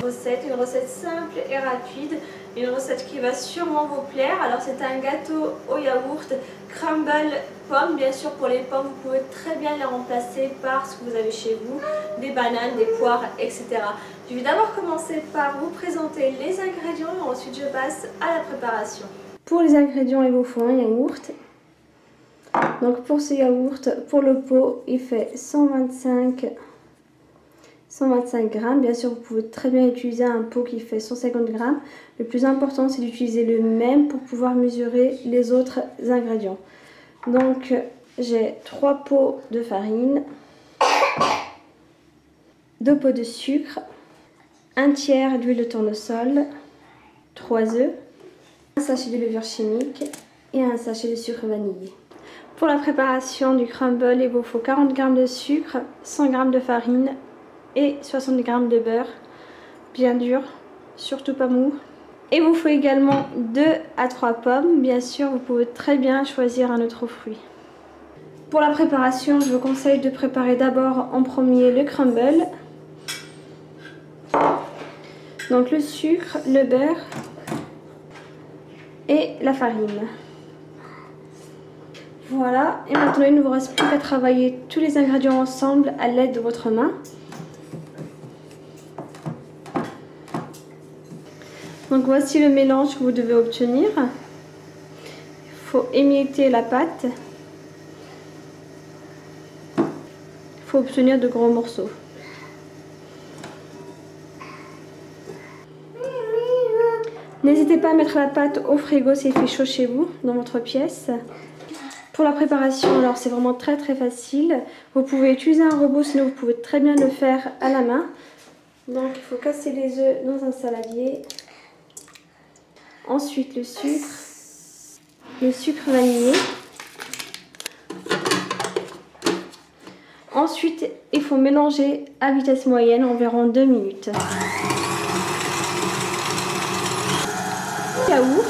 recette, une recette simple et rapide, une recette qui va sûrement vous plaire. Alors c'est un gâteau au yaourt, crumble, pommes. Bien sûr pour les pommes vous pouvez très bien les remplacer par ce que vous avez chez vous, des bananes, des poires, etc. Je vais d'abord commencer par vous présenter les ingrédients et ensuite je passe à la préparation. Pour les ingrédients, il vous faut un yaourt. Donc pour ce yaourt, pour le pot, il fait 125 grammes. Bien sûr, vous pouvez très bien utiliser un pot qui fait 150 grammes. Le plus important, c'est d'utiliser le même pour pouvoir mesurer les autres ingrédients. Donc, j'ai 3 pots de farine, 2 pots de sucre, un tiers d'huile de tournesol, 3 œufs, un sachet de levure chimique et un sachet de sucre vanillé. Pour la préparation du crumble, il vous faut 40 g de sucre, 100 g de farine et 60 g de beurre, bien dur, surtout pas mou. Il vous faut également 2 à 3 pommes, bien sûr vous pouvez très bien choisir un autre fruit. Pour la préparation, je vous conseille de préparer d'abord en premier le crumble. Donc le sucre, le beurre et la farine. Voilà, et maintenant il ne vous reste plus qu'à travailler tous les ingrédients ensemble à l'aide de votre main. Donc voici le mélange que vous devez obtenir. Il faut émietter la pâte. Il faut obtenir de gros morceaux. N'hésitez pas à mettre la pâte au frigo s'il fait chaud chez vous, dans votre pièce. Pour la préparation, alors c'est vraiment très facile. Vous pouvez utiliser un robot, sinon vous pouvez très bien le faire à la main. Donc il faut casser les œufs dans un saladier. Ensuite le sucre vanillé. Ensuite il faut mélanger à vitesse moyenne environ 2 minutes. Yaourt.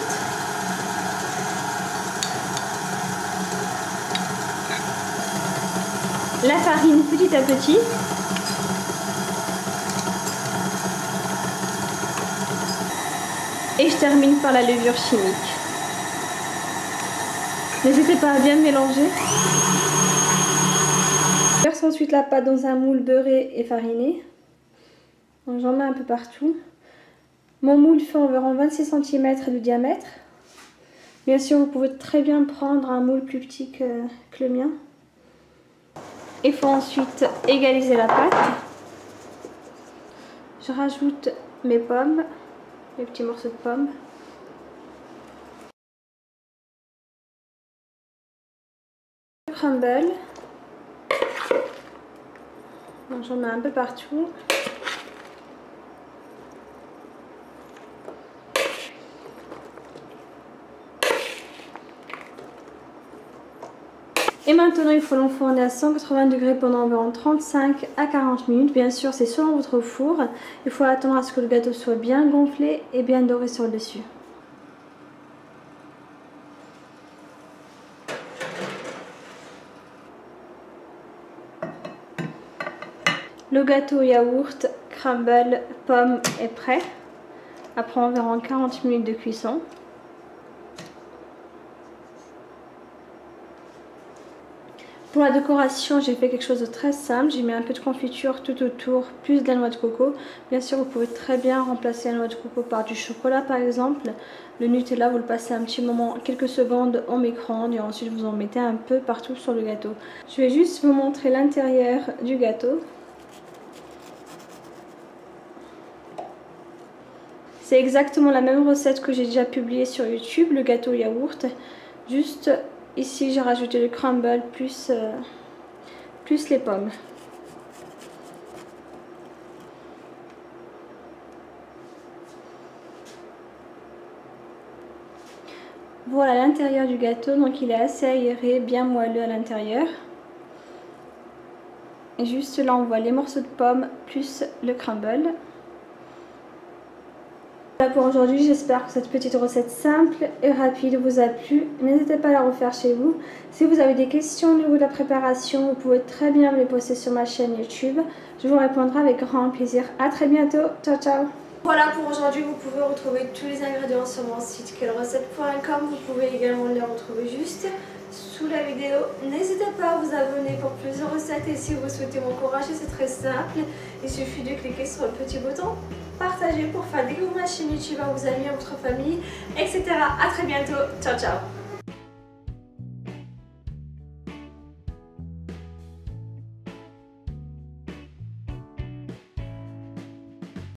La farine petit à petit. Et je termine par la levure chimique. N'hésitez pas à bien mélanger. Je verse ensuite la pâte dans un moule beurré et fariné. J'en mets un peu partout. Mon moule fait environ 26 cm de diamètre. Bien sûr, vous pouvez très bien prendre un moule plus petit que le mien. Il faut ensuite égaliser la pâte. Je rajoute mes pommes, les petits morceaux de pommes. Le crumble. Donc j'en mets un peu partout. Et maintenant il faut l'enfourner à 180 degrés pendant environ 35 à 40 minutes. Bien sûr c'est selon votre four. Il faut attendre à ce que le gâteau soit bien gonflé et bien doré sur le dessus. Le gâteau yaourt, crumble, pomme est prêt. Après environ 40 minutes de cuisson. Pour la décoration, j'ai fait quelque chose de très simple. J'ai mis un peu de confiture tout autour, plus de la noix de coco. Bien sûr, vous pouvez très bien remplacer la noix de coco par du chocolat par exemple. Le Nutella, vous le passez un petit moment, quelques secondes au micro-ondes et ensuite vous en mettez un peu partout sur le gâteau. Je vais juste vous montrer l'intérieur du gâteau. C'est exactement la même recette que j'ai déjà publiée sur YouTube, le gâteau yaourt. Juste ici, j'ai rajouté le crumble plus les pommes. Voilà l'intérieur du gâteau, donc il est assez aéré, bien moelleux à l'intérieur. Et juste là, on voit les morceaux de pommes plus le crumble. Voilà pour aujourd'hui, j'espère que cette petite recette simple et rapide vous a plu. N'hésitez pas à la refaire chez vous. Si vous avez des questions au niveau de la préparation, vous pouvez très bien me les poster sur ma chaîne YouTube. Je vous répondrai avec grand plaisir. À très bientôt. Ciao, ciao. Voilà pour aujourd'hui, vous pouvez retrouver tous les ingrédients sur mon site quellecette.com. Vous pouvez également les retrouver juste sous la vidéo. N'hésitez pas à vous abonner pour plus de recettes et si vous souhaitez m'encourager, c'est très simple. Il suffit de cliquer sur le petit bouton partager pour faire découvrir ma chaîne YouTube à vos amis, à votre famille, etc. À très bientôt. Ciao ciao.